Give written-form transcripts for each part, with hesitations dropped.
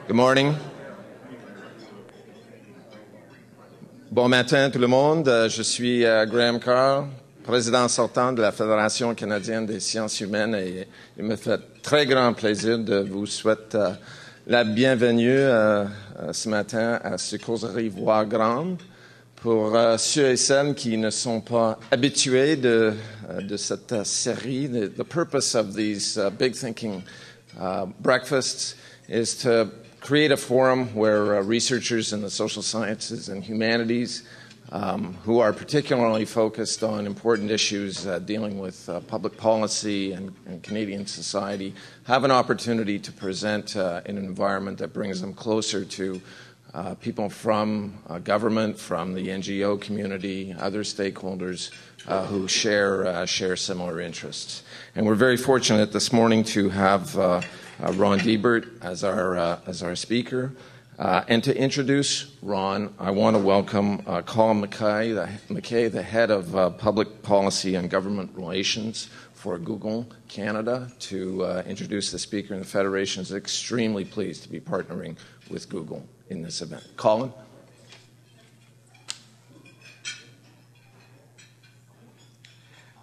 Good morning. Bon matin tout le monde. Je suis Graham Carr, président sortant de la Fédération canadienne des sciences humaines et il me fait très grand plaisir de vous souhaiter la bienvenue ce matin à ce causerie Voix grande. Pour ceux et celles qui ne sont pas habitués de cette série, the purpose of these big thinking breakfasts is to create a forum where researchers in the social sciences and humanities who are particularly focused on important issues dealing with public policy and Canadian society have an opportunity to present in an environment that brings them closer to people from government, from the NGO community, other stakeholders who share similar interests. And we're very fortunate this morning to have Ron Deibert as our speaker. And to introduce Ron, I want to welcome Colin McKay, the head of Public Policy and Government Relations for Google Canada, to introduce the speaker. And the Federation is extremely pleased to be partnering with Google in this event. Colin?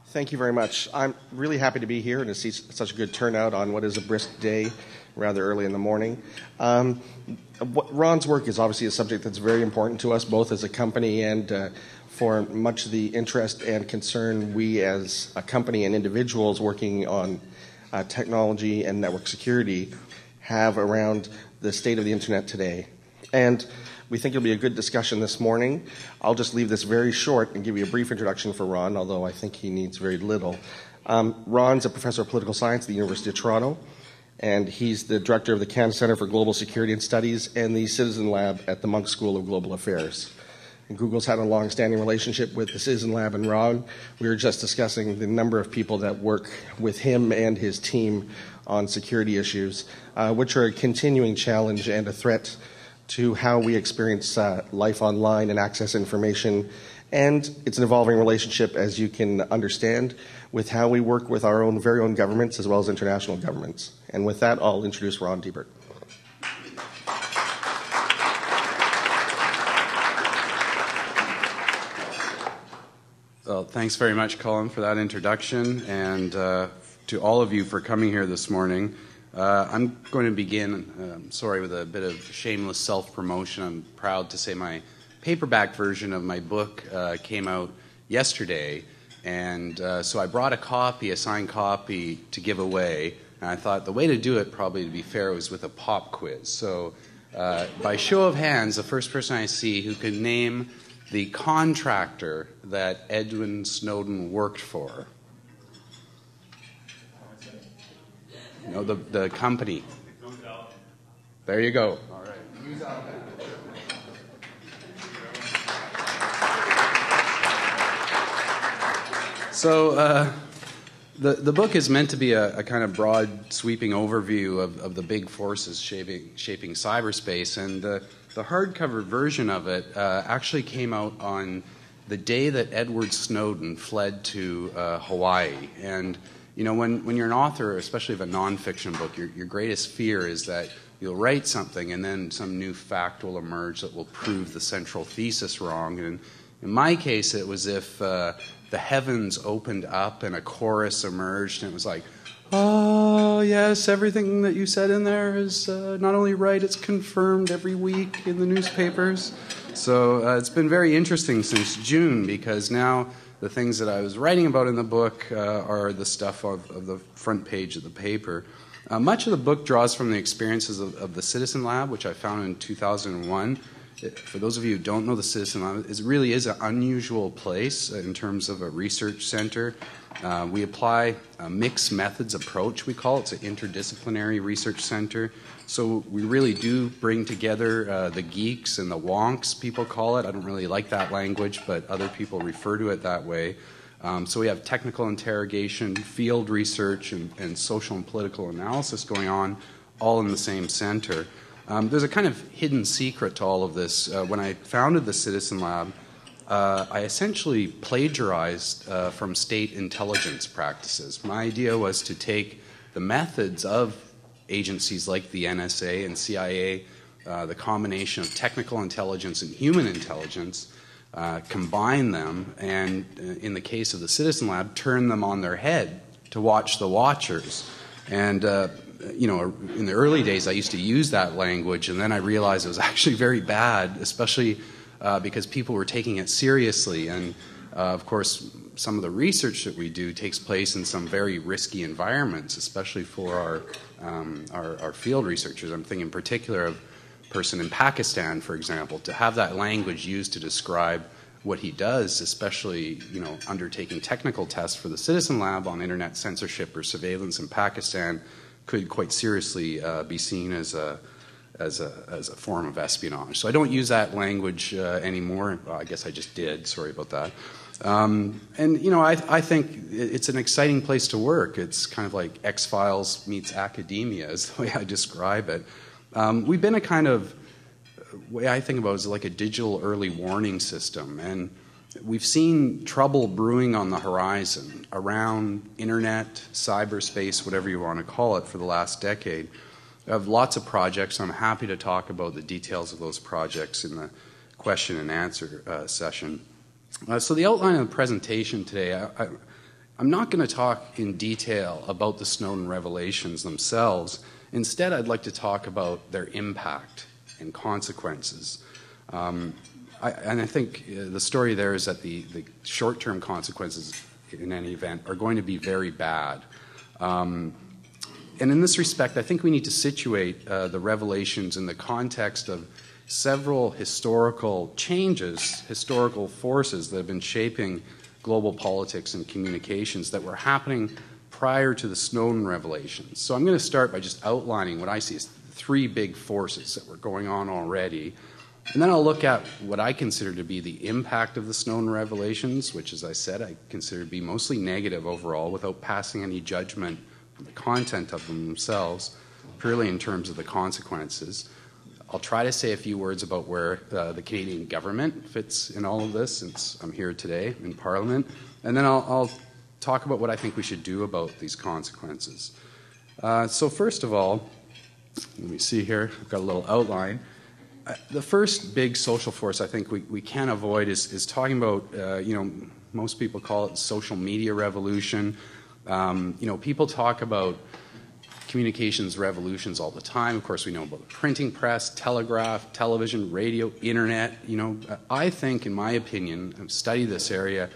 Thank you very much. I'm really happy to be here and to see such a good turnout on what is a brisk day rather early in the morning. Ron's work is obviously a subject that's very important to us, both as a company and for much of the interest and concern we as a company and individuals working on technology and network security have around the state of the Internet today. And we think it'll be a good discussion this morning. I'll just leave this very short and give you a brief introduction for Ron, although I think he needs very little. Ron's a professor of political science at the University of Toronto, and he's the director of the Canada Centre for Global Security and Studies and the Citizen Lab at the Munk School of Global Affairs. And Google's had a long-standing relationship with the Citizen Lab and Ron. We were just discussing the number of people that work with him and his team on security issues, which are a continuing challenge and a threat to how we experience life online and access information. And it's an evolving relationship, as you can understand, with how we work with our very own governments as well as international governments. And with that, I'll introduce Ron Deibert. Well, thanks very much, Colin, for that introduction, and to all of you for coming here this morning. I'm going to begin, with a bit of shameless self-promotion. I'm proud to say my paperback version of my book came out yesterday, and so I brought a signed copy to give away, and I thought the way to do it, probably to be fair, was with a pop quiz. So by show of hands, the first person I see who can name the contractor that Edward Snowden worked for. No, the company. There you go. All right. So the book is meant to be a kind of broad, sweeping overview of the big forces shaping cyberspace, and the hardcover version of it actually came out on the day that Edward Snowden fled to Hawaii. And you know, when you're an author, especially of a nonfiction book, your greatest fear is that you'll write something and then some new fact will emerge that will prove the central thesis wrong. And in my case, it was if the heavens opened up and a chorus emerged and it was like, oh, yes, everything that you said in there is not only right, it's confirmed every week in the newspapers. So it's been very interesting since June, because now the things that I was writing about in the book are the stuff of the front page of the paper. Much of the book draws from the experiences of the Citizen Lab, which I found in 2001. For those of you who don't know the Citizen Lab, it really is an unusual place in terms of a research center. We apply a mixed methods approach, we call it. It's an interdisciplinary research center. So we really do bring together the geeks and the wonks, people call it. I don't really like that language, but other people refer to it that way. So we have technical interrogation, field research, and social and political analysis going on, all in the same center. There's a kind of hidden secret to all of this. When I founded the Citizen Lab, I essentially plagiarized from state intelligence practices. My idea was to take the methods of agencies like the NSA and CIA, the combination of technical intelligence and human intelligence, combine them, and in the case of the Citizen Lab, turn them on their head to watch the watchers. And you know, in the early days, I used to use that language, and then I realized it was actually very bad, especially because people were taking it seriously. And of course, some of the research that we do takes place in some very risky environments, especially for our field researchers. I'm thinking in particular of a person in Pakistan, for example, to have that language used to describe what he does, especially, you know, undertaking technical tests for the Citizen Lab on internet censorship or surveillance in Pakistan, could quite seriously be seen as a form of espionage. So I don't use that language anymore. Well, I guess I just did. Sorry about that. And you know, I think it's an exciting place to work. It's kind of like X-Files meets academia, is the way I describe it. We've been a kind of way I think about it is like a digital early warning system, and we've seen trouble brewing on the horizon around internet, cyberspace, whatever you want to call it, for the last decade. I have lots of projects. I'm happy to talk about the details of those projects in the question and answer session. So the outline of the presentation today, I'm not going to talk in detail about the Snowden revelations themselves. Instead, I'd like to talk about their impact and consequences. And I think the story there is that the short-term consequences, in any event, are going to be very bad. And in this respect, I think we need to situate the revelations in the context of several historical changes, historical forces that have been shaping global politics and communications that were happening prior to the Snowden revelations. So I'm going to start by just outlining what I see as three big forces that were going on already. And then I'll look at what I consider to be the impact of the Snowden revelations, which, as I said, I consider to be mostly negative overall, without passing any judgment on the content of them themselves, purely in terms of the consequences. I'll try to say a few words about where the Canadian government fits in all of this, since I'm here today in Parliament. And then I'll talk about what I think we should do about these consequences. So first of all, let me see here. I've got a little outline. The first big social force I think we can't avoid is talking about, you know, most people call it the social media revolution. You know, people talk about communications revolutions all the time. Of course, we know about the printing press, telegraph, television, radio, internet. You know, I think, in my opinion, I've studied this area,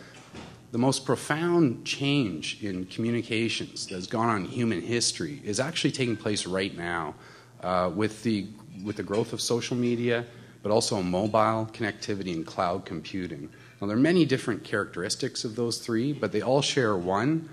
the most profound change in communications that has gone on in human history is actually taking place right now with the growth of social media, but also mobile connectivity and cloud computing. Now, there are many different characteristics of those three, but they all share one,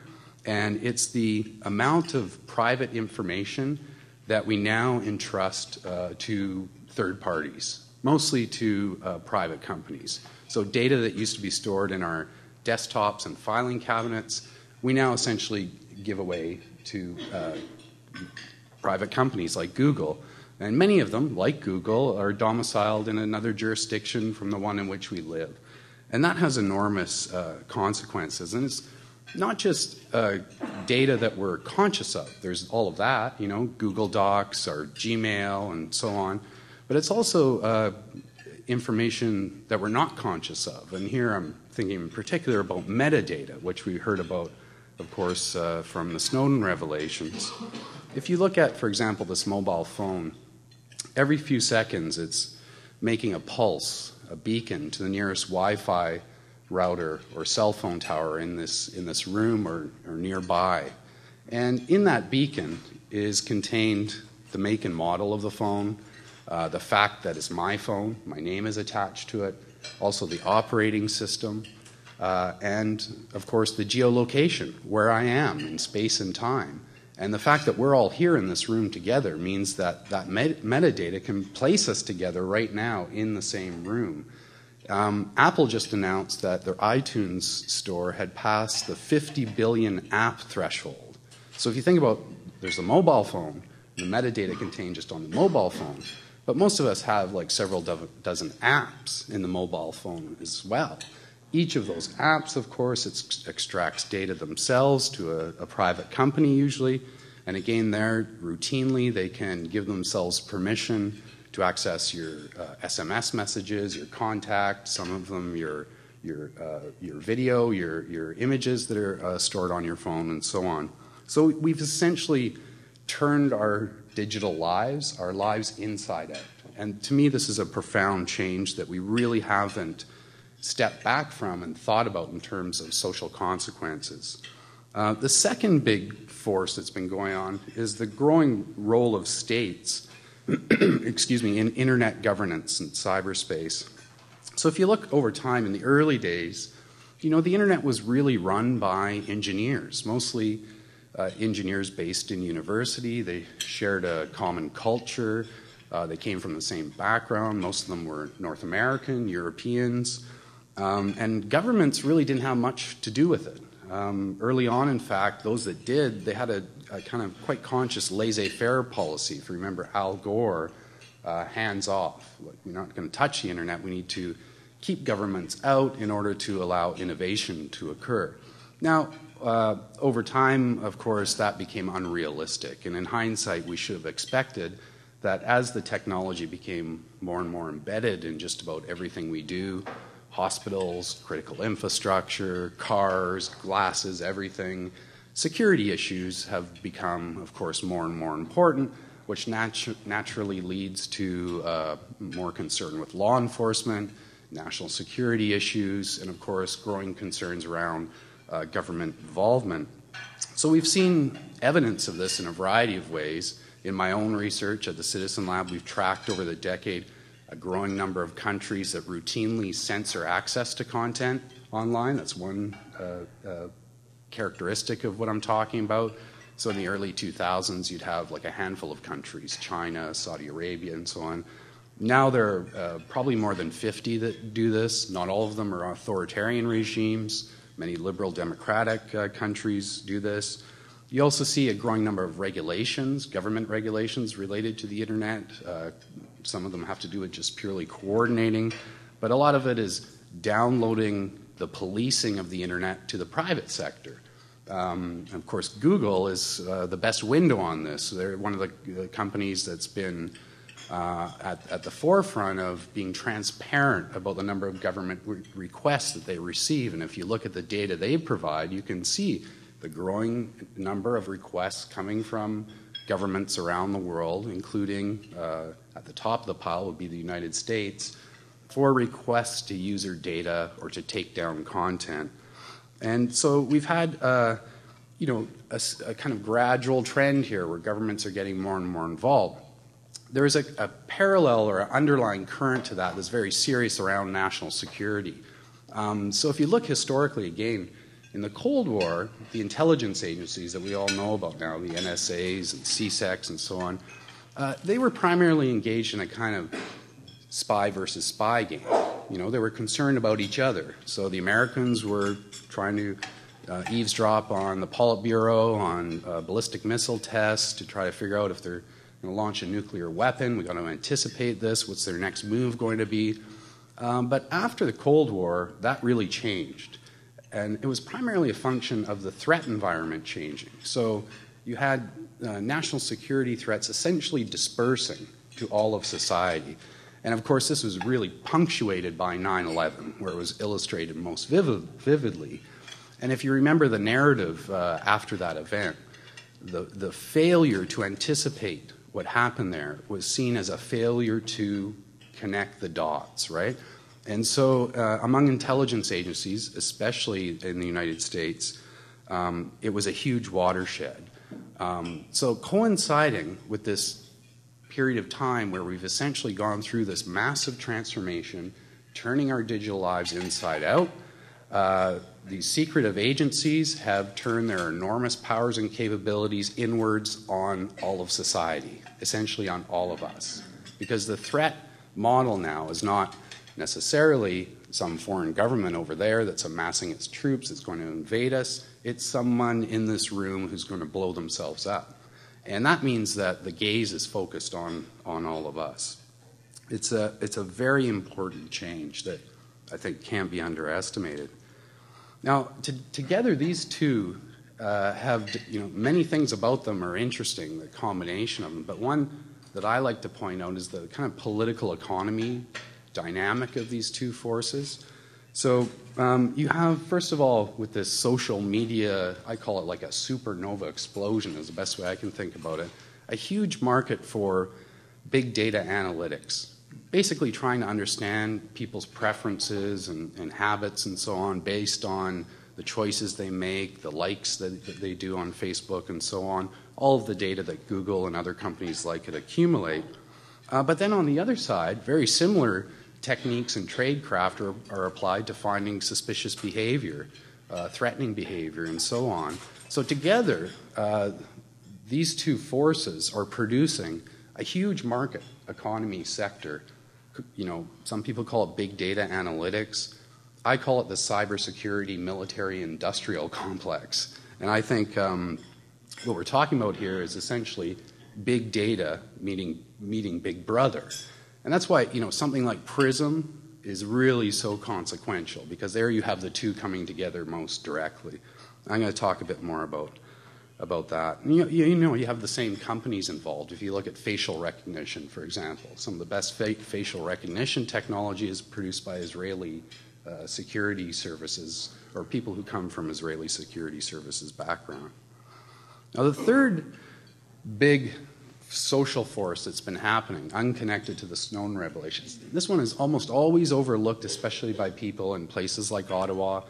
and it's the amount of private information that we now entrust to third parties, mostly to private companies. So data that used to be stored in our desktops and filing cabinets, we now essentially give away to private companies like Google. And many of them, like Google, are domiciled in another jurisdiction from the one in which we live. And that has enormous consequences. And it's not just data that we're conscious of. There's all of that, you know, Google Docs or Gmail and so on. But it's also information that we're not conscious of. And here I'm thinking in particular about metadata, which we heard about, of course, from the Snowden revelations. If you look at, for example, this mobile phone, every few seconds it's making a pulse, a beacon to the nearest Wi-Fi router or cell phone tower in this room or nearby. And in that beacon is contained the make and model of the phone, the fact that it's my phone, my name is attached to it, also the operating system, and of course the geolocation, where I am in space and time. And the fact that we're all here in this room together means that metadata can place us together right now in the same room. Apple just announced that their iTunes store had passed the 50 billion app threshold. So if you think about, there's a mobile phone, the metadata contained just on the mobile phone, but most of us have like several dozen apps in the mobile phone as well. Each of those apps, of course, extracts data themselves to a private company usually, And again, there, routinely, they can give themselves permission to access your SMS messages, your contact, some of them your video, your images that are stored on your phone, and so on. So we've essentially turned our digital lives, our lives inside out. And to me, this is a profound change that we really haven't stepped back from and thought about in terms of social consequences. The second big force that's been going on is the growing role of states excuse me, in internet governance and cyberspace. So if you look over time, in the early days, the internet was really run by engineers, mostly engineers based in university. They shared a common culture. They came from the same background. Most of them were North American, Europeans. And governments really didn't have much to do with it. Early on, in fact, those that did, they had a kind of quite conscious laissez-faire policy. If you remember Al Gore, hands off. We're not going to touch the internet. We need to keep governments out in order to allow innovation to occur. Now, over time, of course, that became unrealistic. And in hindsight, we should have expected that as the technology became more and more embedded in just about everything we do, hospitals, critical infrastructure, cars, glasses, everything, security issues have become, of course, more and more important, which naturally leads to more concern with law enforcement, national security issues, and, of course, growing concerns around government involvement. So we've seen evidence of this in a variety of ways. In my own research at the Citizen Lab, we've tracked over the decade a growing number of countries that routinely censor access to content online. That's one characteristic of what I'm talking about. So in the early 2000s, you'd have like a handful of countries, China, Saudi Arabia, and so on. Now there are probably more than 50 that do this. Not all of them are authoritarian regimes. Many liberal democratic countries do this. You also see a growing number of regulations, government regulations related to the internet. Some of them have to do with just purely coordinating, but a lot of it is downloading the policing of the internet to the private sector. Of course, Google is the best window on this. They're one of the companies that's been at the forefront of being transparent about the number of government requests that they receive. And if you look at the data they provide, you can see the growing number of requests coming from governments around the world, including at the top of the pile would be the United States, for requests to use their data or to take down content. And so we've had a kind of gradual trend here where governments are getting more and more involved. There is a parallel or an underlying current to that that's very serious around national security. So if you look historically again, in the Cold War, the intelligence agencies that we all know about now, the NSAs and CSECs and so on, they were primarily engaged in a kind of spy versus spy game. They were concerned about each other. So the Americans were trying to eavesdrop on the Politburo, on ballistic missile tests to try to figure out if they're going to launch a nuclear weapon. We've got to anticipate this. What's their next move going to be? But after the Cold War, that really changed. And it was primarily a function of the threat environment changing. So you had national security threats essentially dispersing to all of society. And of course, this was really punctuated by 9/11, where it was illustrated most vividly. And if you remember the narrative after that event, the failure to anticipate what happened there was seen as a failure to connect the dots, right? And so among intelligence agencies, especially in the United States, it was a huge watershed. So coinciding with this period of time where we've essentially gone through this massive transformation, turning our digital lives inside out, these secretive agencies have turned their enormous powers and capabilities inwards on all of society, essentially on all of us. Because the threat model now is not necessarily some foreign government over there that's amassing its troops, that's going to invade us. It's someone in this room who's going to blow themselves up. And that means that the gaze is focused on all of us. It's a very important change that I think can't be underestimated. Now, together, these two have, many things about them are interesting, the combination of them. But one that I like to point out is the kind of political economy dynamic of these two forces. So you have, first of all, with this social media, I call it like a supernova explosion is the best way I can think about it, a huge market for big data analytics, basically trying to understand people's preferences and habits and so on based on the choices they make, the likes that they do on Facebook and so on, all of the data that Google and other companies like it accumulate. But then on the other side, very similar techniques and tradecraft are applied to finding suspicious behavior, threatening behavior, and so on. So together, these two forces are producing a huge market economy sector. Some people call it big data analytics. I call it the cybersecurity military industrial complex. And I think what we're talking about here is essentially big data meeting big brother. And that's why, something like PRISM is really so consequential, because there you have the two coming together most directly. I'm going to talk a bit more about that. And you have the same companies involved. If you look at facial recognition, for example, some of the best facial recognition technology is produced by Israeli security services, or people who come from Israeli security services background. Now, the third big social force that's been happening, unconnected to the Snowden revelations, this one is almost always overlooked, especially by people in places like Ottawa,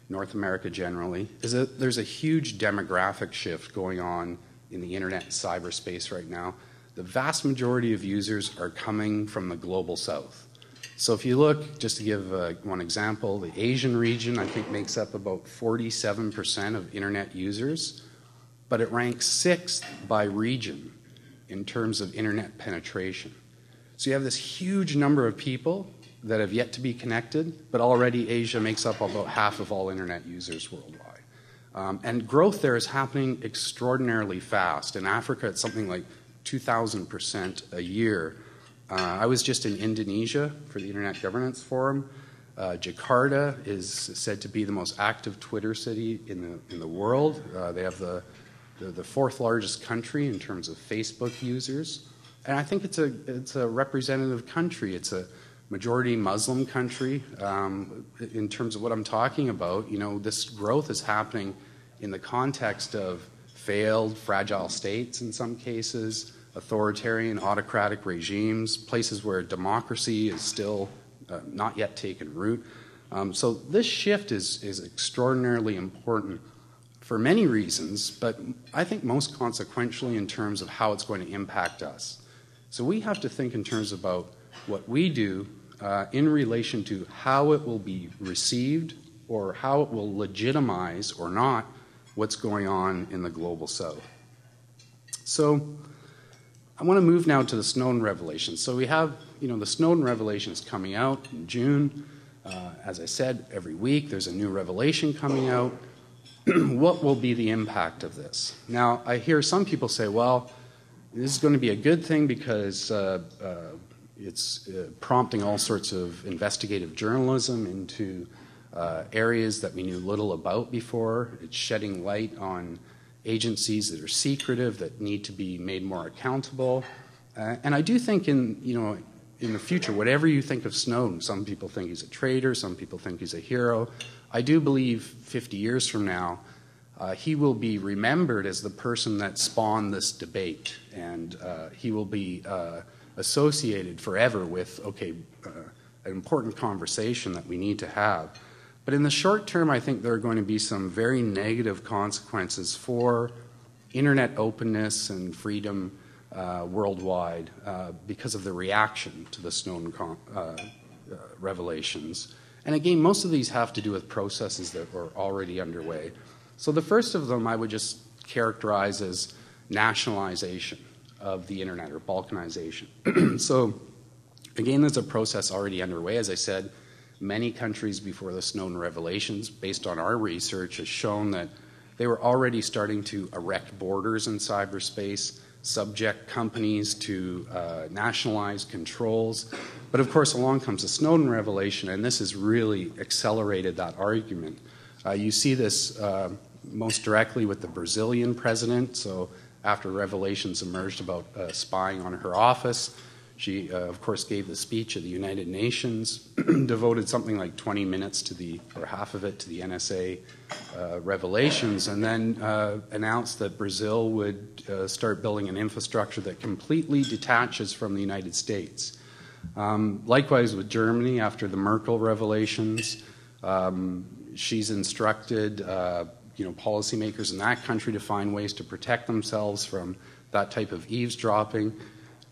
North America generally, is that there's a huge demographic shift going on in the internet and cyberspace right now. The vast majority of users are coming from the global south. So if you look, just to give one example, the Asian region, I think, makes up about 47% of internet users, but it ranks 6th by region in terms of internet penetration. So you have this huge number of people that have yet to be connected, but already Asia makes up about half of all internet users worldwide. And growth there is happening extraordinarily fast. In Africa, it's something like 2,000% a year. I was just in Indonesia for the Internet Governance Forum. Jakarta is said to be the most active Twitter city in the world. They have the 4th largest country in terms of Facebook users. And I think it's a representative country. It's a majority Muslim country. In terms of what I'm talking about, this growth is happening in the context of failed, fragile states in some cases, authoritarian, autocratic regimes, places where democracy is still not yet taken root. So this shift is extraordinarily important for many reasons, but I think most consequentially in terms of how it's going to impact us. So we have to think in terms about what we do in relation to how it will be received or how it will legitimize or not what's going on in the global south. So I want to move now to the Snowden revelations. So we have, the Snowden revelations coming out in June. As I said, every week there's a new revelation coming out. What will be the impact of this? Now, I hear some people say, well, this is going to be a good thing because it's prompting all sorts of investigative journalism into areas that we knew little about before. It's shedding light on agencies that are secretive, that need to be made more accountable. And I do think in the future, whatever you think of Snowden, some people think he's a traitor, some people think he's a hero. I do believe 50 years from now, he will be remembered as the person that spawned this debate, and he will be associated forever with, an important conversation that we need to have. But in the short term, I think there are going to be some very negative consequences for internet openness and freedom worldwide because of the reaction to the Snowden revelations. And again, most of these have to do with processes that were already underway. So the first of them I would just characterize as nationalization of the internet, or balkanization. So again, there's a process already underway. As I said, many countries before the Snowden revelations, based on our research, has shown that they were already starting to erect borders in cyberspace, subject companies to nationalized controls. But of course, along comes the Snowden revelation, and this has really accelerated that argument. You see this most directly with the Brazilian president. So after revelations emerged about spying on her office, she, of course, gave the speech at the United Nations, devoted something like 20 minutes to or half of it to the NSA revelations, and then announced that Brazil would start building an infrastructure that completely detaches from the United States. Likewise with Germany, after the Merkel revelations, she's instructed policymakers in that country to find ways to protect themselves from that type of eavesdropping.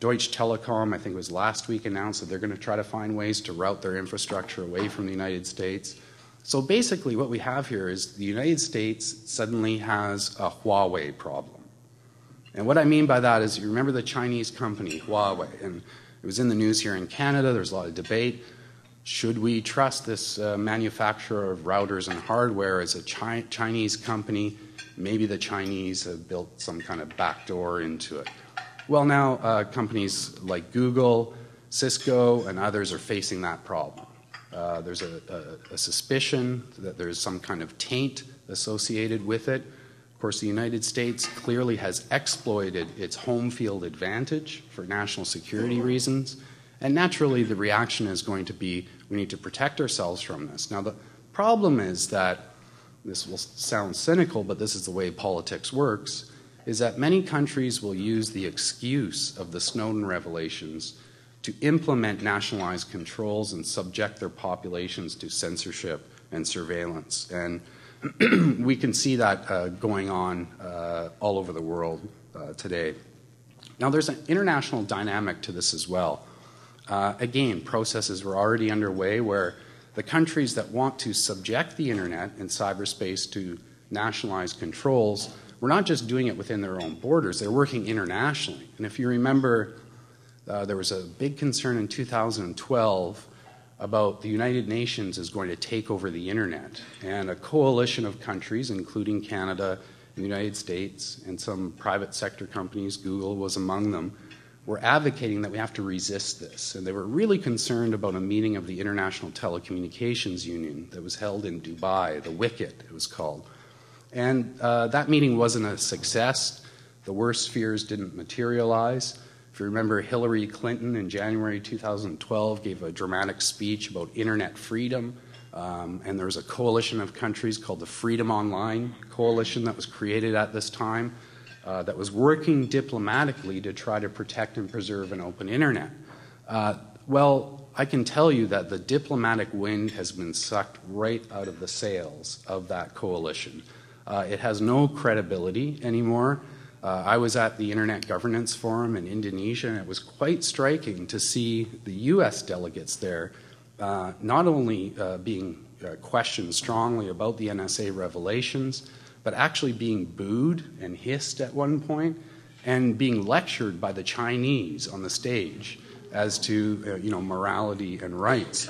Deutsche Telekom, I think it was last week, announced that they're going to try to find ways to route their infrastructure away from the United States. So basically what we have here is the United States suddenly has a Huawei problem. And what I mean by that is, you remember the Chinese company, Huawei, and it was in the news here in Canada. There's a lot of debate. Should we trust this manufacturer of routers and hardware as a Chinese company? Maybe the Chinese have built some kind of backdoor into it. Well, now companies like Google, Cisco, and others are facing that problem. There's a suspicion that there's some kind of taint associated with it. Of course, the United States clearly has exploited its home field advantage for national security reasons, and naturally the reaction is going to be, we need to protect ourselves from this. Now, the problem is that, this will sound cynical, but this is the way politics works, is that many countries will use the excuse of the Snowden revelations to implement nationalized controls and subject their populations to censorship and surveillance. And we can see that going on all over the world today. Now, there's an international dynamic to this as well. Again, processes were already underway where the countries that want to subject the internet and cyberspace to nationalized controls, we're not just doing it within their own borders, they're working internationally. And if you remember, there was a big concern in 2012 about the United Nations is going to take over the internet. And a coalition of countries, including Canada, the United States, and some private sector companies, Google was among them, were advocating that we have to resist this. And they were really concerned about a meeting of the International Telecommunications Union that was held in Dubai, the WICIT it was called. And that meeting wasn't a success. The worst fears didn't materialize. If you remember, Hillary Clinton in January 2012 gave a dramatic speech about internet freedom, and there was a coalition of countries called the Freedom Online Coalition that was created at this time that was working diplomatically to try to protect and preserve an open internet. Well, I can tell you that the diplomatic wind has been sucked right out of the sails of that coalition. It has no credibility anymore. I was at the Internet Governance Forum in Indonesia, and it was quite striking to see the US delegates there not only being questioned strongly about the NSA revelations, but actually being booed and hissed at one point and being lectured by the Chinese on the stage as to morality and rights.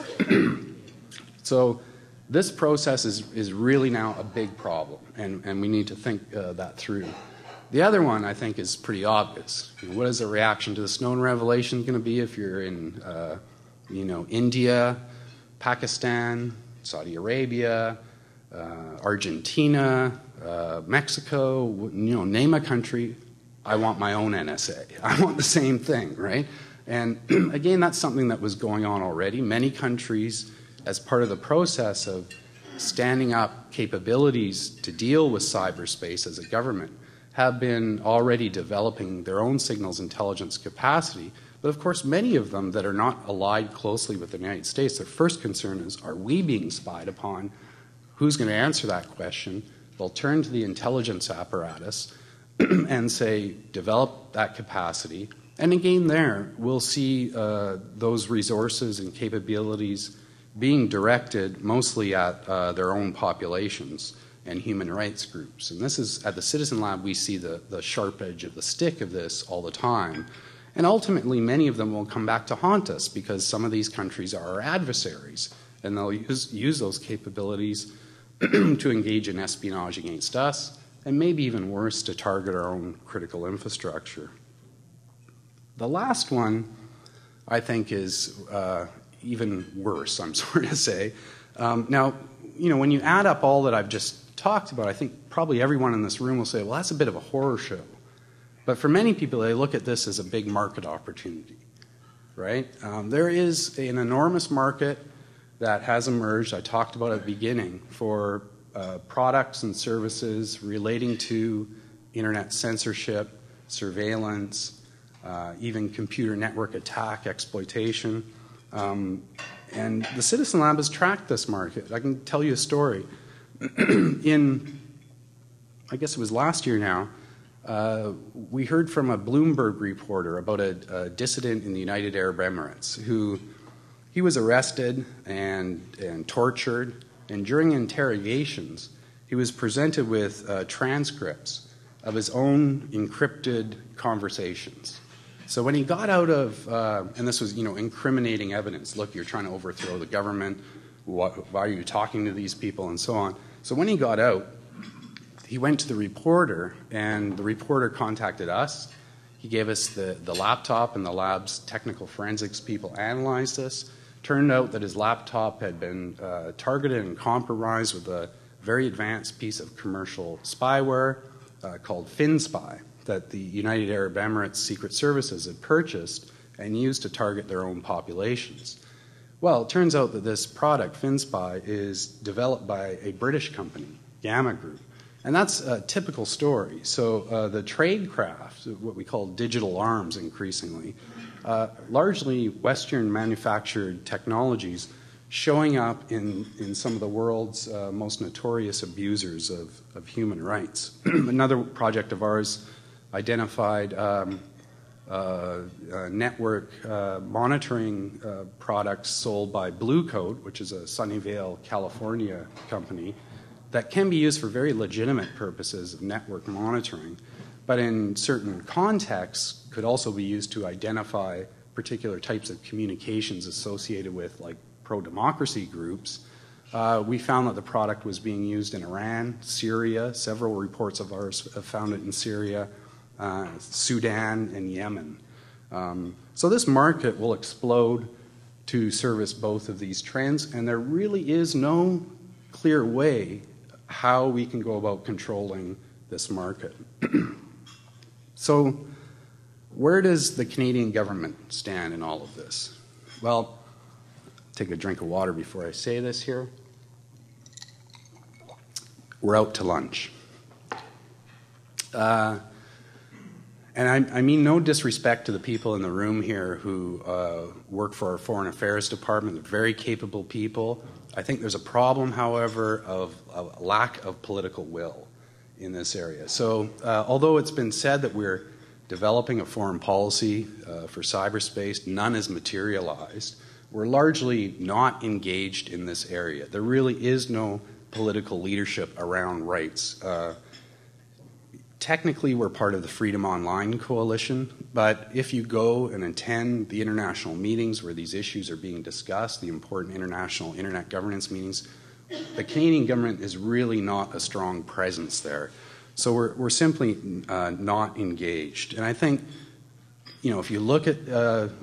So this process is really now a big problem, and we need to think that through. The other one, I think, is pretty obvious. What is the reaction to the Snowden revelation going to be if you're in, India, Pakistan, Saudi Arabia, Argentina, Mexico, name a country? I want my own NSA. I want the same thing, right? And again, that's something that was going on already. Many countries, as part of the process of standing up capabilities to deal with cyberspace as a government, have been already developing their own signals intelligence capacity. But of course, many of them that are not allied closely with the United States, their first concern is, are we being spied upon? Who's going to answer that question? They'll turn to the intelligence apparatus and say, develop that capacity. And again there, we'll see those resources and capabilities being directed mostly at their own populations and human rights groups. And this is, at the Citizen Lab, we see the sharp edge of the stick of this all the time. And ultimately, many of them will come back to haunt us because some of these countries are our adversaries, and they'll use those capabilities to engage in espionage against us, and maybe even worse, to target our own critical infrastructure. The last one, I think, is even worse, I'm sorry to say. Now, when you add up all that I've just talked about, I think probably everyone in this room will say, well, that's a bit of a horror show. But for many people, they look at this as a big market opportunity, right? There is an enormous market that has emerged, I talked about at the beginning, for products and services relating to internet censorship, surveillance, even computer network attack exploitation. And the Citizen Lab has tracked this market. I can tell you a story. In, I guess it was last year now, we heard from a Bloomberg reporter about a dissident in the United Arab Emirates who he was arrested and tortured, and during interrogations he was presented with transcripts of his own encrypted conversations. So when he got out of, and this was, incriminating evidence. Look, you're trying to overthrow the government. Why are you talking to these people, and so on. So when he got out, he went to the reporter, and the reporter contacted us. He gave us the laptop, and the lab's technical forensics people analyzed this. Turned out that his laptop had been targeted and compromised with a very advanced piece of commercial spyware called FinSpy that the United Arab Emirates Secret Services had purchased and used to target their own populations. Well, it turns out that this product, FinSpy, is developed by a British company, Gamma Group. And that's a typical story. So the tradecraft, what we call digital arms increasingly, largely Western manufactured technologies showing up in some of the world's most notorious abusers of human rights. Another project of ours identified network monitoring products sold by Blue Coat, which is a Sunnyvale, California company, that can be used for very legitimate purposes of network monitoring, but in certain contexts could also be used to identify particular types of communications associated with, like, pro-democracy groups. We found that the product was being used in Iran, Syria. Several reports of ours have found it in Syria, Sudan, and Yemen. So this market will explode to service both of these trends, and there really is no clear way how we can go about controlling this market. So where does the Canadian government stand in all of this? Well, take a drink of water before I say this here. We're out to lunch. And I mean no disrespect to the people in the room here who work for our Foreign Affairs Department. They're very capable people. I think there's a problem, however, of a lack of political will in this area. So although it's been said that we're developing a foreign policy for cyberspace, none is materialized. We're largely not engaged in this area. There really is no political leadership around rights. Technically, we're part of the Freedom Online Coalition, but if you go and attend the international meetings where these issues are being discussed, the important international internet governance meetings, the Canadian government is really not a strong presence there. So we're simply not engaged. And I think, if you look at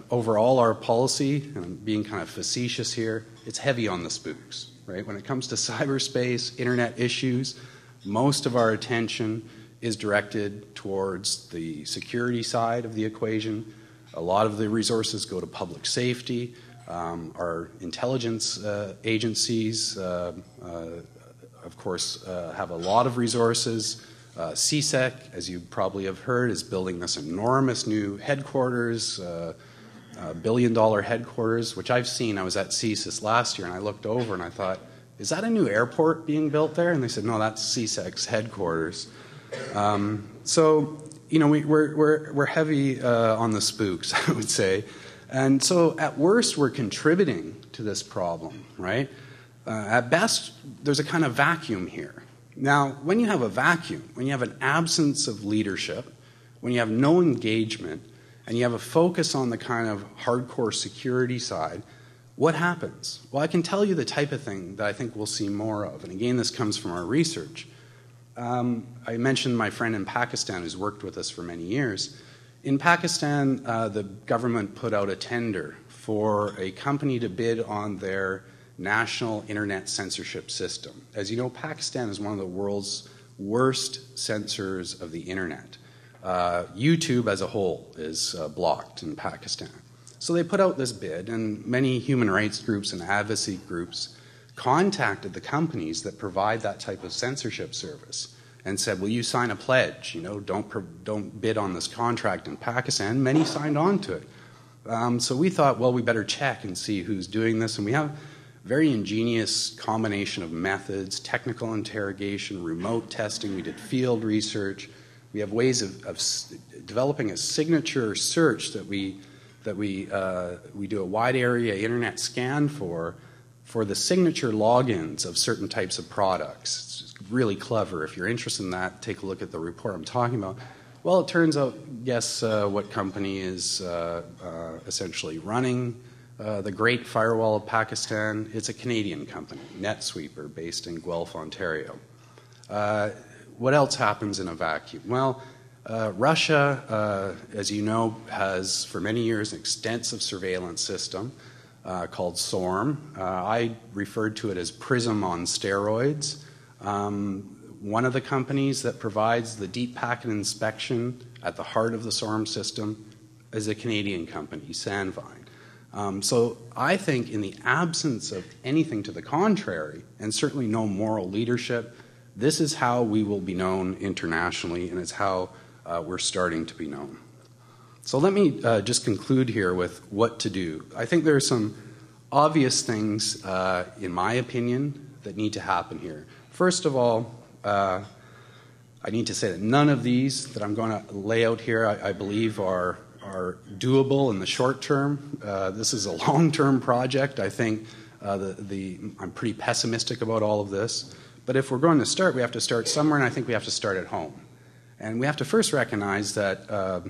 overall our policy, and I'm being kind of facetious here, it's heavy on the spooks, right? When it comes to cyberspace, internet issues, most of our attention is directed towards the security side of the equation. A lot of the resources go to public safety. Our intelligence agencies, of course, have a lot of resources. CSEC, as you probably have heard, is building this enormous new headquarters, billion-dollar headquarters, which I've seen. I was at CSIS last year, and I looked over and I thought, is that a new airport being built there? And they said, no, that's CSEC's headquarters. So, we're heavy on the spooks, I would say. And so at worst, we're contributing to this problem, right? At best, there's a kind of vacuum here. Now, when you have a vacuum, when you have an absence of leadership, when you have no engagement, and you have a focus on the kind of hardcore security side, what happens? Well, I can tell you the type of thing that I think we'll see more of. And again, this comes from our research. I mentioned my friend in Pakistan who's worked with us for many years. In Pakistan, the government put out a tender for a company to bid on their national internet censorship system. As you know, Pakistan is one of the world's worst censors of the internet. YouTube as a whole is blocked in Pakistan. So they put out this bid, and many human rights groups and advocacy groups contacted the companies that provide that type of censorship service and said, will you sign a pledge? You know, don't bid on this contract in Pakistan. Many signed on to it. So we thought, well, we better check and see who's doing this. And we have a very ingenious combination of methods, technical interrogation, remote testing. We did field research. We have ways of developing a signature search that we do a wide area internet scan for the signature logins of certain types of products. It's really clever. If you're interested in that, take a look at the report I'm talking about. Well, it turns out, guess what company is essentially running the Great Firewall of Pakistan? It's a Canadian company, NetSweeper, based in Guelph, Ontario. What else happens in a vacuum? Well, Russia, as you know, has for many years an extensive surveillance system called SORM. I referred to it as PRISM on steroids. One of the companies that provides the deep packet inspection at the heart of the SORM system is a Canadian company, Sandvine. So I think in the absence of anything to the contrary, and certainly no moral leadership, this is how we will be known internationally, and it's how we're starting to be known. So let me just conclude here with what to do. I think there are some obvious things, in my opinion, that need to happen here. First of all, I need to say that none of these that I'm going to lay out here, I believe, are doable in the short term. This is a long-term project. I think I'm pretty pessimistic about all of this. But if we're going to start, we have to start somewhere, and I think we have to start at home. And we have to first recognize that,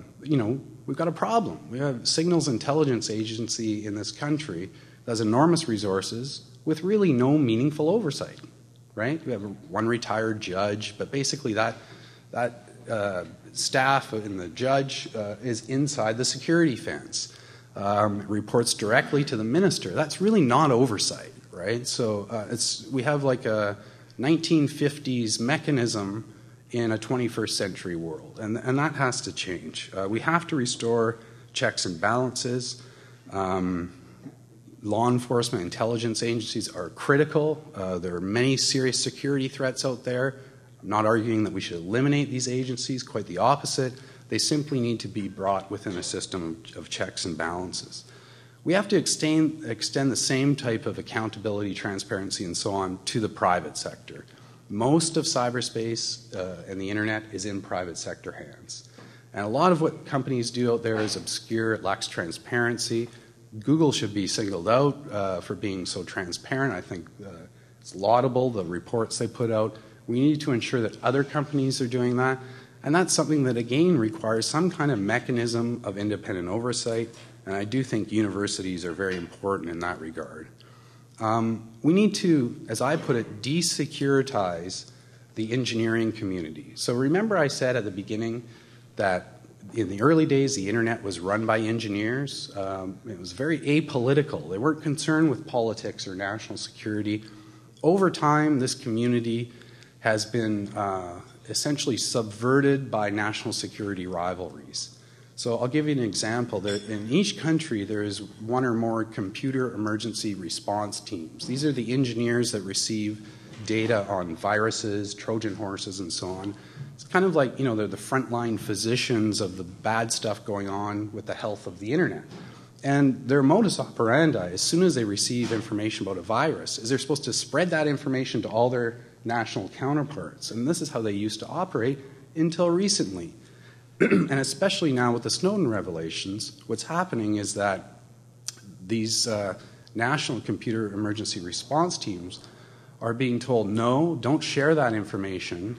we've got a problem. We have a signals intelligence agency in this country that has enormous resources with really no meaningful oversight, right? We have one retired judge, but basically that staff and the judge is inside the security fence. Reports directly to the minister. That's really not oversight, right? So we have like a 1950s mechanism in a 21st century world, and that has to change. We have to restore checks and balances. Law enforcement intelligence agencies are critical. There are many serious security threats out there. I'm not arguing that we should eliminate these agencies, quite the opposite. They simply need to be brought within a system of checks and balances. We have to extend the same type of accountability, transparency, and so on to the private sector. Most of cyberspace and the internet is in private sector hands. And a lot of what companies do out there is obscure, it lacks transparency. Google should be singled out for being so transparent. I think it's laudable, the reports they put out. We need to ensure that other companies are doing that. And that's something that, again, requires some kind of mechanism of independent oversight. And I do think universities are very important in that regard. We need to, as I put it, desecuritize the engineering community. So remember I said at the beginning that in the early days the internet was run by engineers. It was very apolitical. They weren't concerned with politics or national security. Over time, this community has been essentially subverted by national security rivalries. So I'll give you an example. In each country, there is one or more computer emergency response teams. These are the engineers that receive data on viruses, Trojan horses, and so on. It's kind of like, they're the frontline physicians of the bad stuff going on with the health of the internet. And their modus operandi, as soon as they receive information about a virus, is they're supposed to spread that information to all their national counterparts. And this is how they used to operate until recently. And especially now with the Snowden revelations, what's happening is that these national computer emergency response teams are being told, no, don't share that information.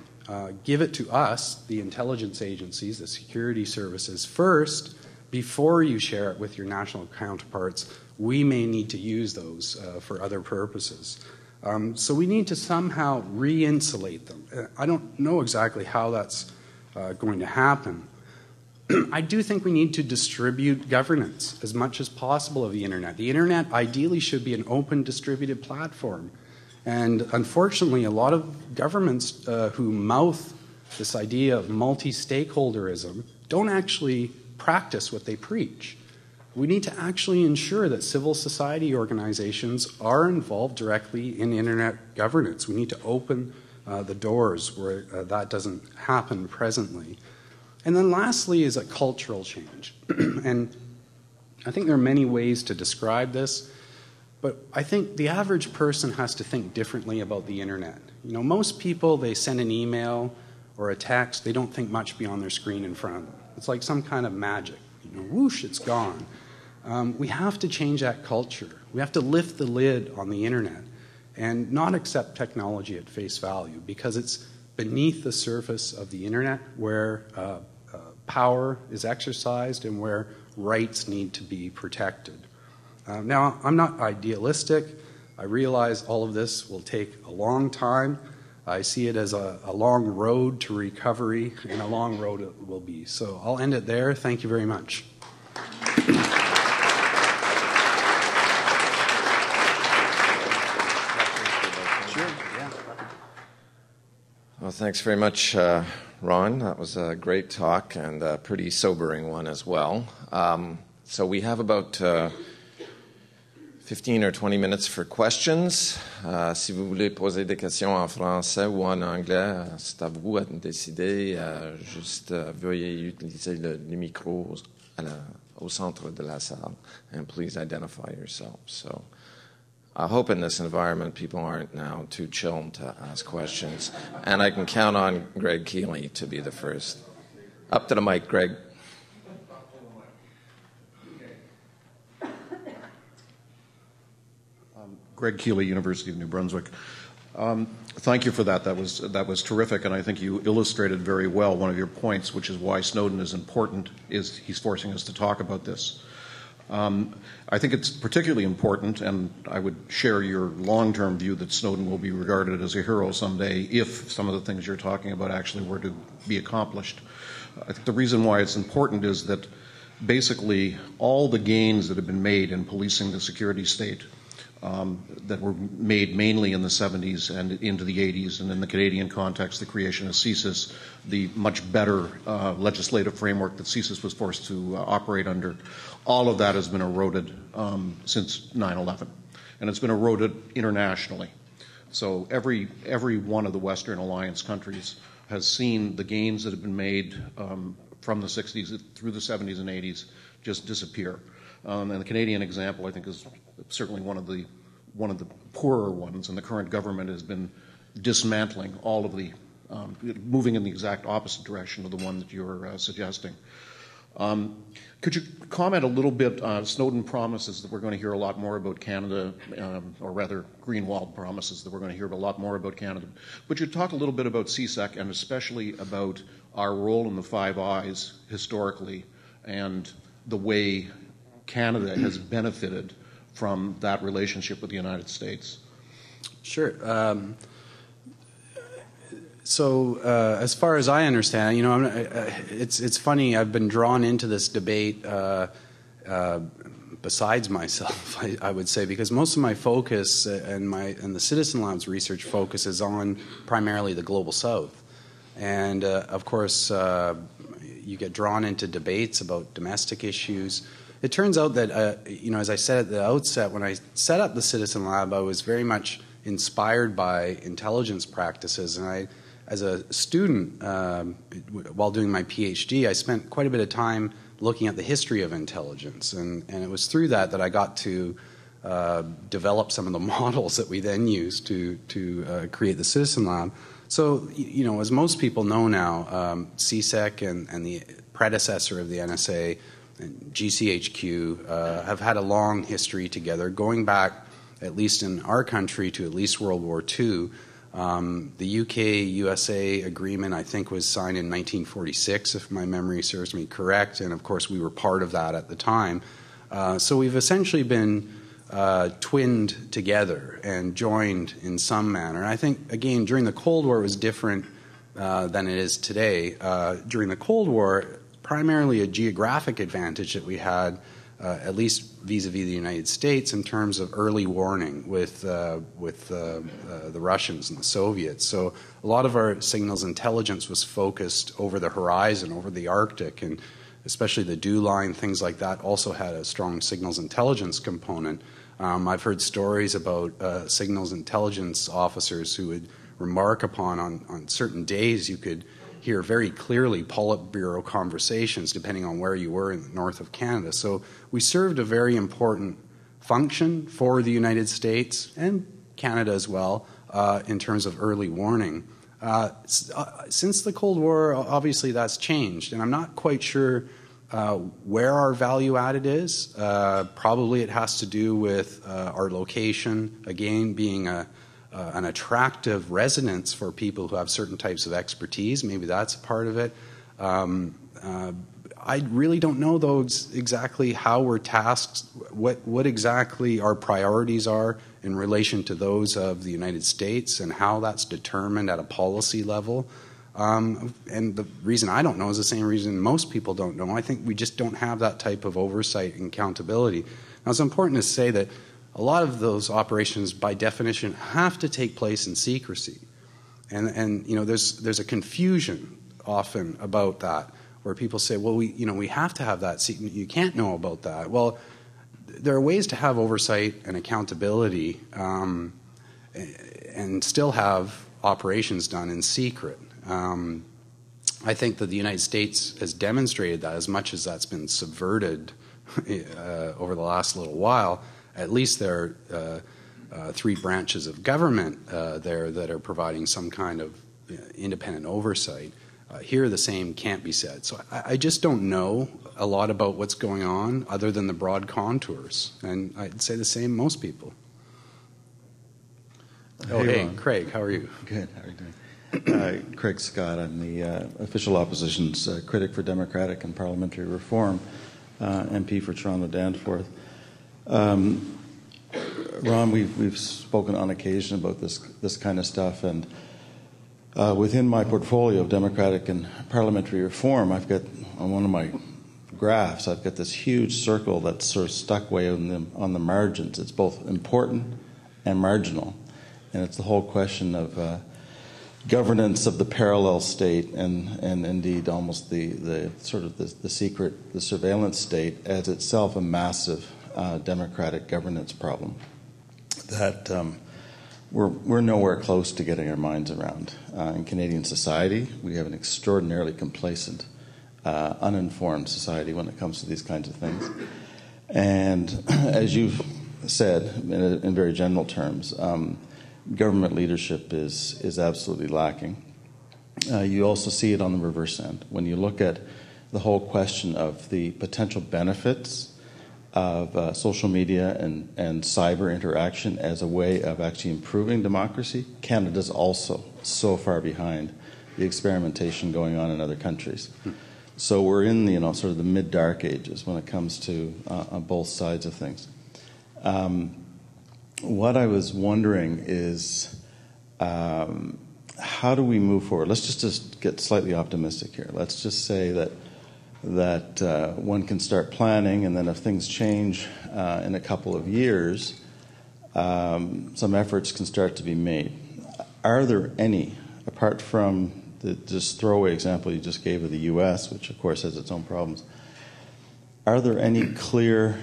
Give it to us, the intelligence agencies, the security services, first, before you share it with your national counterparts. We may need to use those for other purposes. So we need to somehow re-insulate them. I don't know exactly how that's going to happen. I do think we need to distribute governance as much as possible of the internet. The internet ideally should be an open distributed platform. And unfortunately, a lot of governments who mouth this idea of multi-stakeholderism don't actually practice what they preach. We need to actually ensure that civil society organizations are involved directly in internet governance. We need to open the doors where that doesn't happen presently. And then lastly is a cultural change. And I think there are many ways to describe this, but I think the average person has to think differently about the internet. You know, most people, they send an email or a text, they don't think much beyond their screen in front of them. It's like some kind of magic. You know, whoosh, it's gone. We have to change that culture. We have to lift the lid on the internet and not accept technology at face value, because it's beneath the surface of the internet where power is exercised and where rights need to be protected. Now, I'm not idealistic. I realize all of this will take a long time. I see it as a long road to recovery, and a long road it will be. So I'll end it there. Thank you very much. Well, thanks very much, Ron. That was a great talk and a pretty sobering one as well. So we have about 15 or 20 minutes for questions. Si vous voulez poser des questions en français ou en anglais, c'est à vous de décider. Juste veuillez utiliser les micros au centre de la salle, and please identify yourself. So I hope in this environment people aren't now too chilled to ask questions. And I can count on Greg Keeley to be the first. Up to the mic, Greg. Greg Keeley, University of New Brunswick. Thank you for that. That was terrific, and I think you illustrated very well one of your points, which is why Snowden is important, is he's forcing us to talk about this. I think it's particularly important, and I would share your long-term view that Snowden will be regarded as a hero someday if some of the things you're talking about actually were to be accomplished. I think the reason why it's important is that basically all the gains that have been made in policing the security state that were made mainly in the 70s and into the 80s, and in the Canadian context, the creation of CSIS, the much better legislative framework that CSIS was forced to operate under, all of that has been eroded since 9/11, and it's been eroded internationally. So every one of the Western Alliance countries has seen the gains that have been made from the 60s through the 70s and 80s just disappear. And the Canadian example, I think, is certainly one of the poorer ones, and the current government has been dismantling all of the, moving in the exact opposite direction of the one that you're suggesting. Could you comment a little bit? Snowden promises that we're going to hear a lot more about Canada, or rather Greenwald promises that we're going to hear a lot more about Canada. Would you talk a little bit about CSEC, and especially about our role in the Five Eyes historically, and the way Canada has benefited from that relationship with the United States? Sure. So as far as I understand, you know, it's funny. I've been drawn into this debate besides myself, I would say, because most of my focus and the Citizen Lab's research focus is on primarily the Global South, and of course you get drawn into debates about domestic issues. It turns out that, you know, as I said at the outset, when I set up the Citizen Lab, I was very much inspired by intelligence practices. And I, as a student, while doing my PhD, I spent quite a bit of time looking at the history of intelligence. And it was through that I got to develop some of the models that we then used to create the Citizen Lab. So, you know, as most people know now, CSEC and the predecessor of the NSA, GCHQ, have had a long history together, going back, at least in our country, to at least World War II. The UK-USA agreement, I think, was signed in 1946, if my memory serves me correct, and of course we were part of that at the time. So we've essentially been twinned together and joined in some manner. And I think, again, during the Cold War it was different than it is today. During the Cold War, primarily a geographic advantage that we had, at least vis-a-vis the United States, in terms of early warning with the Russians and the Soviets. So a lot of our signals intelligence was focused over the horizon, over the Arctic, and especially the dew line, things like that, also had a strong signals intelligence component. I've heard stories about signals intelligence officers who would remark upon on certain days you could hear very clearly Politburo conversations depending on where you were in the north of Canada. So we served a very important function for the United States and Canada as well in terms of early warning. Since the Cold War, obviously that's changed, and I'm not quite sure where our value added is. Probably it has to do with our location, again, being an attractive residence for people who have certain types of expertise. Maybe that's a part of it. I really don't know, though, exactly how we're tasked, what exactly our priorities are in relation to those of the United States and how that's determined at a policy level. And the reason I don't know is the same reason most people don't know. I think we just don't have that type of oversight and accountability. Now, it's important to say that a lot of those operations, by definition, have to take place in secrecy, and you know, there's a confusion often about that, where people say, well, we have to have that. You can't know about that. Well, there are ways to have oversight and accountability, and still have operations done in secret. I think that the United States has demonstrated that, as much as that's been subverted over the last little while. At least there are 3 branches of government there that are providing some kind of independent oversight. Here the same can't be said. So I just don't know a lot about what's going on other than the broad contours. And I'd say the same most people. Hey, Craig, how are you? Good, how are you doing? Craig Scott, I'm the official opposition's critic for democratic and parliamentary reform, MP for Toronto Danforth. Ron, we've spoken on occasion about this kind of stuff, and within my portfolio of democratic and parliamentary reform, I've got, on one of my graphs, I've got this huge circle that's sort of stuck way on the margins. It's both important and marginal, and it's the whole question of governance of the parallel state and indeed almost the sort of the secret, the surveillance state as itself a massive democratic governance problem that we're nowhere close to getting our minds around. In Canadian society, we have an extraordinarily complacent, uninformed society when it comes to these kinds of things. And as you've said, in very general terms, government leadership is absolutely lacking. You also see it on the reverse end. When you look at the whole question of the potential benefits of social media and cyber interaction as a way of actually improving democracy, Canada's also so far behind the experimentation going on in other countries. So we're in sort of the mid-dark ages when it comes to on both sides of things. What I was wondering is how do we move forward? Let's just get slightly optimistic here. Let's just say that one can start planning, and then if things change in a couple of years, some efforts can start to be made. Are there any, apart from the just throwaway example you just gave of the US, which of course has its own problems, are there any clear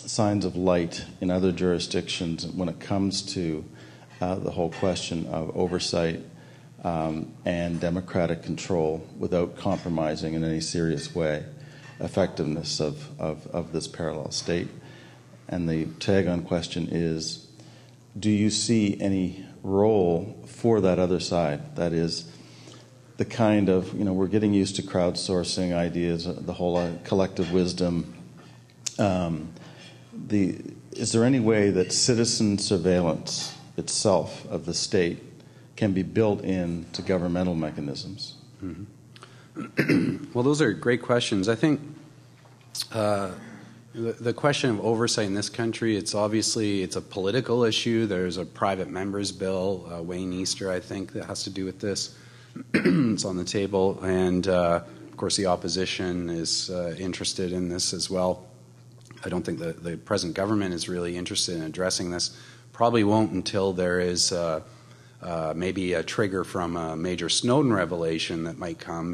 signs of light in other jurisdictions when it comes to the whole question of oversight and democratic control without compromising in any serious way effectiveness of this parallel state? And the tag-on question is, do you see any role for that other side? That is, the kind of, we're getting used to crowdsourcing ideas, the whole collective wisdom. Is there any way that citizen surveillance itself of the state can be built into governmental mechanisms? Mm-hmm. Well, those are great questions. I think the question of oversight in this country, it's a political issue. There's a private member's bill, Wayne Easter, I think, that has to do with this. It's on the table. And Of course, the opposition is interested in this as well. I don't think the present government is really interested in addressing this. Probably won't until there is maybe a trigger from a major Snowden revelation that might come.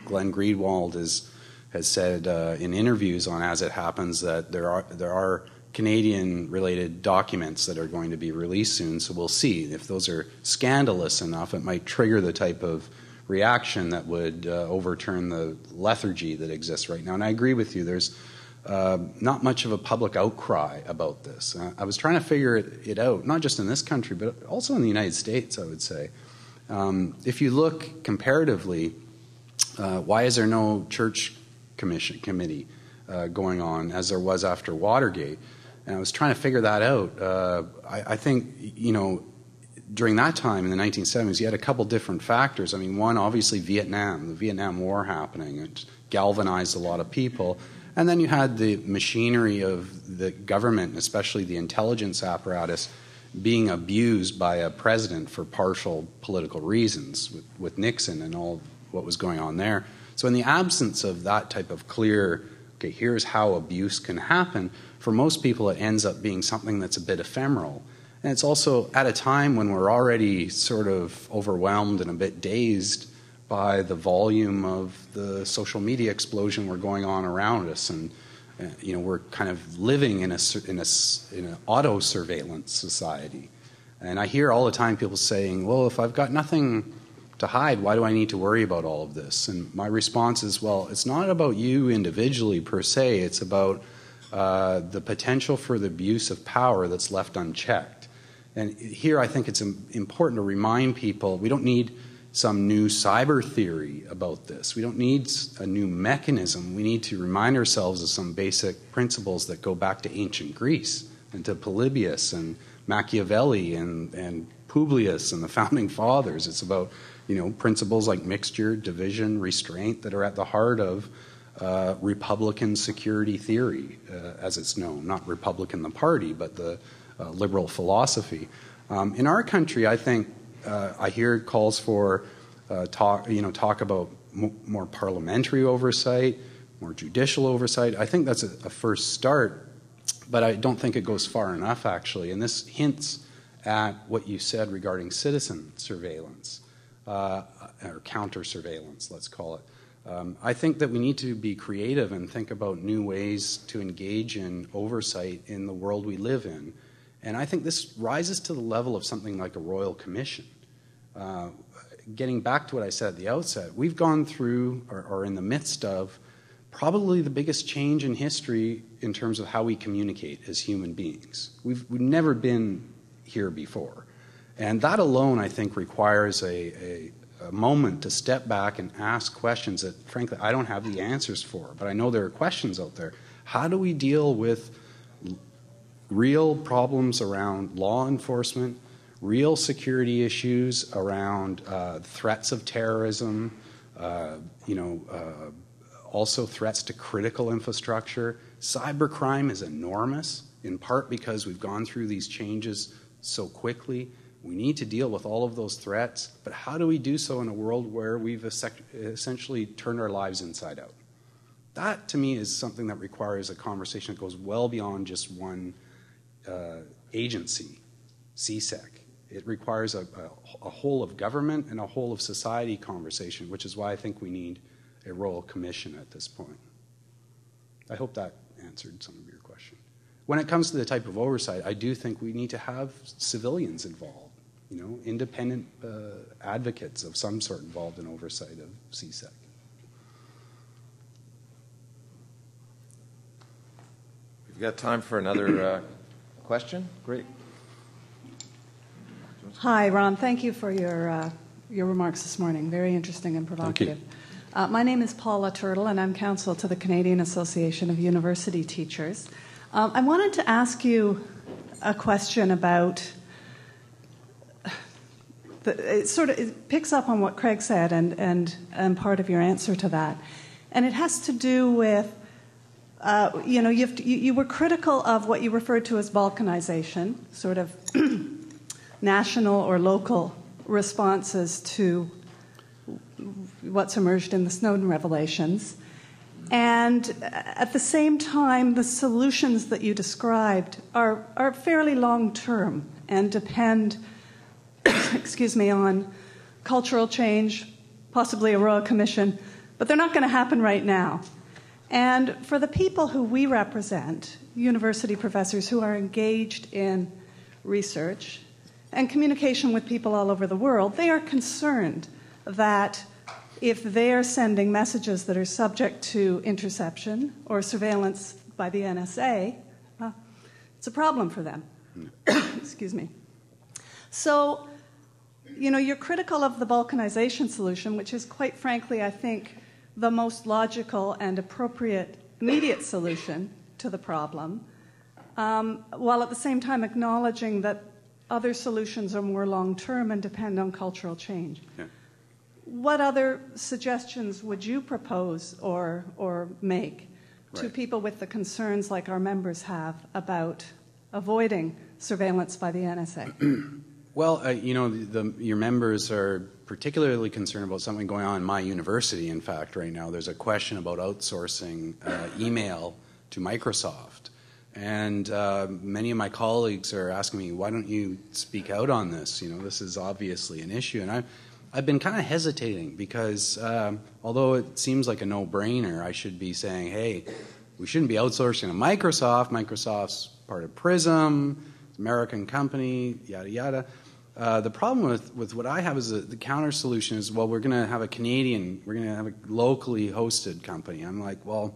Glenn Greenwald has said in interviews on As It Happens that there are Canadian-related documents that are going to be released soon, so we'll see. If those are scandalous enough, it might trigger the type of reaction that would overturn the lethargy that exists right now. And I agree with you, there's not much of a public outcry about this. I was trying to figure it out, not just in this country, but also in the United States, I would say. If you look comparatively, why is there no church committee going on as there was after Watergate? And I was trying to figure that out. I think, during that time in the 1970s, you had a couple different factors. I mean, one, obviously the Vietnam War happening. It galvanized a lot of people. And then you had the machinery of the government, especially the intelligence apparatus, being abused by a president for partial political reasons with Nixon and all what was going on there. So in the absence of that type of clear, okay, here's how abuse can happen, for most people it ends up being something that's a bit ephemeral. And it's also at a time when we're already sort of overwhelmed and a bit dazed by the volume of the social media explosion we're going on around us. And we're kind of living in an auto-surveillance society. And I hear all the time people saying, well, if I've got nothing to hide, why do I need to worry about all of this? And my response is, well, it's not about you individually per se. It's about the potential for the abuse of power that's left unchecked. And here I think it's important to remind people we don't need some new cyber theory about this. We don't need a new mechanism. We need to remind ourselves of some basic principles that go back to ancient Greece and to Polybius and Machiavelli and Publius and the founding fathers. It's about principles like mixture, division, restraint that are at the heart of Republican security theory, as it's known. Not Republican the party, but the liberal philosophy. In our country, I think I hear calls for talk about more parliamentary oversight, more judicial oversight. I think that's a first start, but I don't think it goes far enough, actually. And this hints at what you said regarding citizen surveillance. Or counter-surveillance, let's call it. I think that we need to be creative and think about new ways to engage in oversight in the world we live in. And I think this rises to the level of something like a royal commission. Getting back to what I said at the outset, we've gone through or in the midst of probably the biggest change in history in terms of how we communicate as human beings. We've never been here before. And that alone, I think, requires a moment to step back and ask questions that, frankly, I don't have the answers for. But I know there are questions out there. How do we deal with real problems around law enforcement, real security issues around threats of terrorism, also threats to critical infrastructure? Cybercrime is enormous, in part because we've gone through these changes so quickly. We need to deal with all of those threats, but how do we do so in a world where we've essentially turned our lives inside out? That, to me, is something that requires a conversation that goes well beyond just one agency, CSEC. It requires a whole of government and a whole of society conversation, which is why I think we need a royal commission at this point. I hope that answered some of your question. When it comes to the type of oversight, I do think we need to have civilians involved. Independent advocates of some sort involved in oversight of CSEC. We've got time for another question. Great. Hi, Ron. Thank you for your remarks this morning. Very interesting and provocative. My name is Paula Turtle, and I'm counsel to the Canadian Association of University Teachers. I wanted to ask you a question about it picks up on what Craig said and part of your answer to that, and it has to do with you were critical of what you referred to as balkanization, sort of national or local responses to what's emerged in the Snowden revelations. And at the same time, the solutions that you described are fairly long-term and depend, excuse me, on cultural change, possibly a royal commission, but they're not going to happen right now. And for the people who we represent, university professors who are engaged in research and communication with people all over the world, they are concerned that if they're sending messages that are subject to interception or surveillance by the NSA, it's a problem for them. Excuse me. So, you're critical of the balkanization solution, which is, quite frankly, I think, the most logical and appropriate immediate solution to the problem, while at the same time acknowledging that other solutions are more long-term and depend on cultural change. Yeah. What other suggestions would you propose or make to people with the concerns like our members have about avoiding surveillance by the NSA? Well, your members are particularly concerned about something going on in my university, in fact, right now. There's a question about outsourcing email to Microsoft. And many of my colleagues are asking me, why don't you speak out on this? This is obviously an issue. And I've been kind of hesitating because although it seems like a no-brainer, I should be saying, hey, we shouldn't be outsourcing to Microsoft. Microsoft's part of Prism, it's an American company, yada, yada. The problem with what I have is the counter solution is, well, we're going to have a locally hosted company. I'm like, well,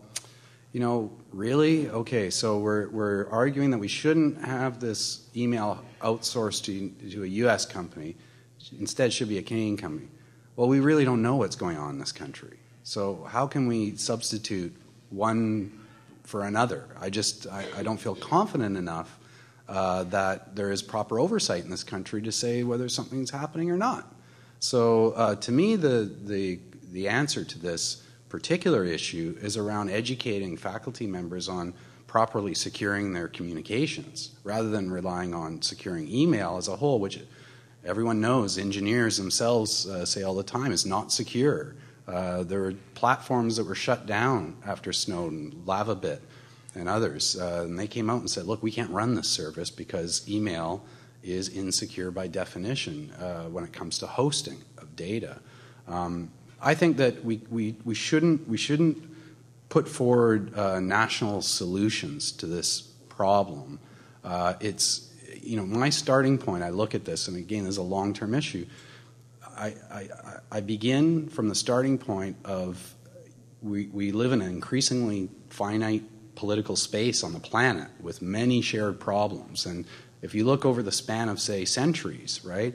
really? Okay, so we're arguing that we shouldn't have this email outsourced to a U.S. company. Instead, it should be a Canadian company. Well, we really don't know what's going on in this country. So how can we substitute one for another? I don't feel confident enough that there is proper oversight in this country to say whether something's happening or not. So to me, the answer to this particular issue is around educating faculty members on properly securing their communications rather than relying on securing email as a whole, which everyone knows, engineers themselves say all the time, is not secure. There were platforms that were shut down after Snowden, LavaBit and others, and they came out and said, look, we can't run this service because email is insecure by definition when it comes to hosting of data. I think that we shouldn't put forward national solutions to this problem. It's my starting point. I look at this, and again, this is a long-term issue. I begin from the starting point of we live in an increasingly finite political space on the planet with many shared problems, and if you look over the span of, say, centuries, right?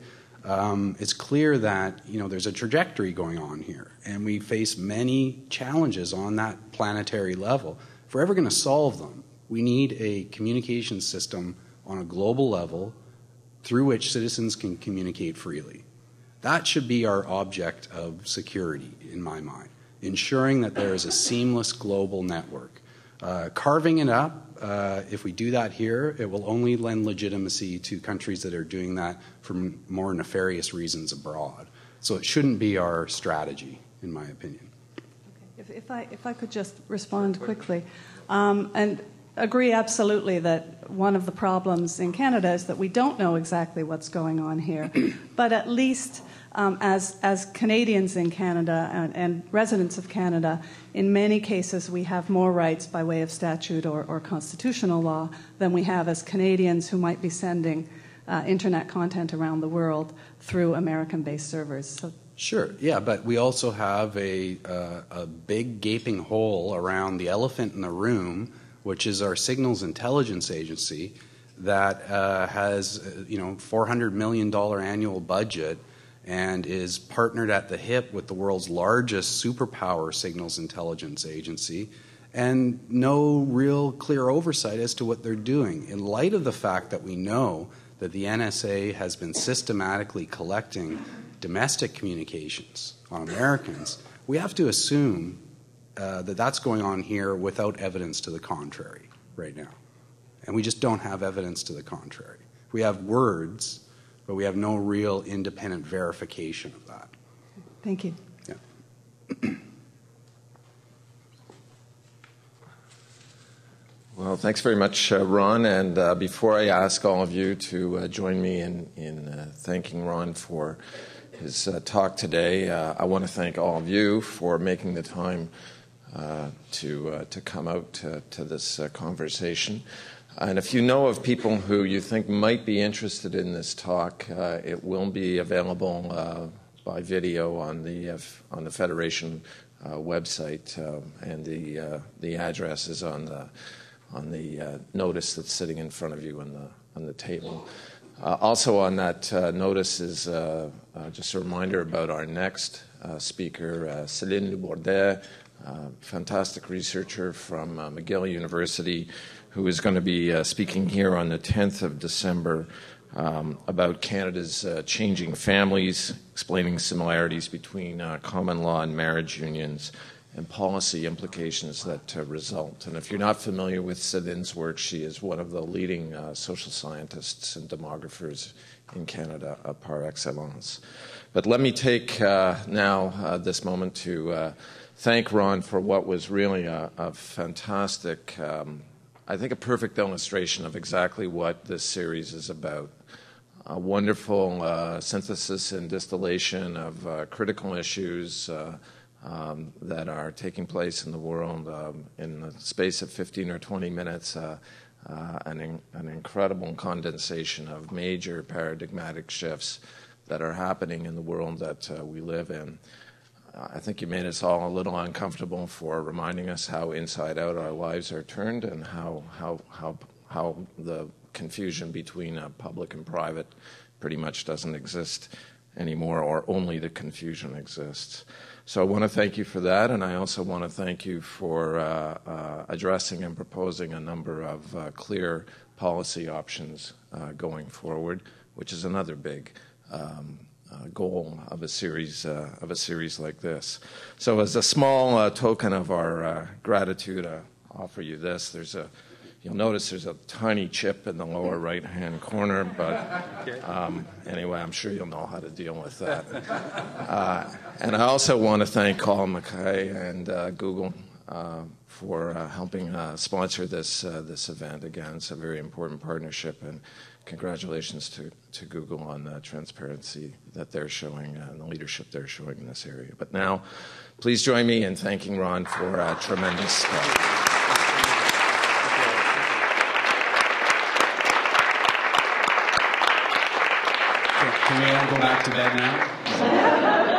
It's clear that there's a trajectory going on here, and we face many challenges on that planetary level. If we're ever going to solve them, we need a communication system on a global level through which citizens can communicate freely. That should be our object of security, in my mind, ensuring that there is a seamless global network. Carving it up, if we do that here, it will only lend legitimacy to countries that are doing that for more nefarious reasons abroad. So it shouldn't be our strategy, in my opinion. Okay. If I could just respond quickly, and agree absolutely that one of the problems in Canada is that we don't know exactly what's going on here, but at least as Canadians in Canada and residents of Canada, in many cases we have more rights by way of statute or constitutional law than we have as Canadians who might be sending internet content around the world through American-based servers. So, sure, yeah, but we also have a big gaping hole around the elephant in the room, which is our signals intelligence agency that has $400 million annual budget and is partnered at the hip with the world's largest superpower signals intelligence agency, and no real clear oversight as to what they're doing. In light of the fact that we know that the NSA has been systematically collecting domestic communications on Americans, we have to assume that that's going on here without evidence to the contrary right now. And we just don't have evidence to the contrary. We have words, but we have no real independent verification of that. Thank you. Yeah. Well, thanks very much, Ron. And before I ask all of you to join me in thanking Ron for his talk today, I want to thank all of you for making the time to come out to this conversation. And if you know of people who you think might be interested in this talk, it will be available by video on the Federation website, and the address is on the notice that's sitting in front of you on the table. Also on that notice is just a reminder about our next speaker, Céline Louboudet, fantastic researcher from McGill University, who is going to be speaking here on the 10th of December about Canada's changing families, explaining similarities between common law and marriage unions, and policy implications that result. And if you're not familiar with Céline's work, she is one of the leading social scientists and demographers in Canada par excellence. But let me take now this moment to thank Ron for what was really a fantastic, I think a perfect illustration of exactly what this series is about. A wonderful synthesis and distillation of critical issues that are taking place in the world in the space of 15 or 20 minutes, an incredible condensation of major paradigmatic shifts that are happening in the world that we live in. I think you made us all a little uncomfortable for reminding us how inside out our lives are turned, and how the confusion between public and private pretty much doesn't exist anymore, or only the confusion exists. So I want to thank you for that, and I also want to thank you for addressing and proposing a number of clear policy options going forward, which is another big goal of a series like this. So as a small token of our gratitude, I offer you this. You'll notice there's a tiny chip in the lower right-hand corner, but anyway, I'm sure you'll know how to deal with that. And I also want to thank Colin McKay and Google for helping sponsor this event. Again, it's a very important partnership, and congratulations to Google on the transparency that they're showing and the leadership they're showing in this area. But now, please join me in thanking Ron for a tremendous talk. Can we all go back to bed now?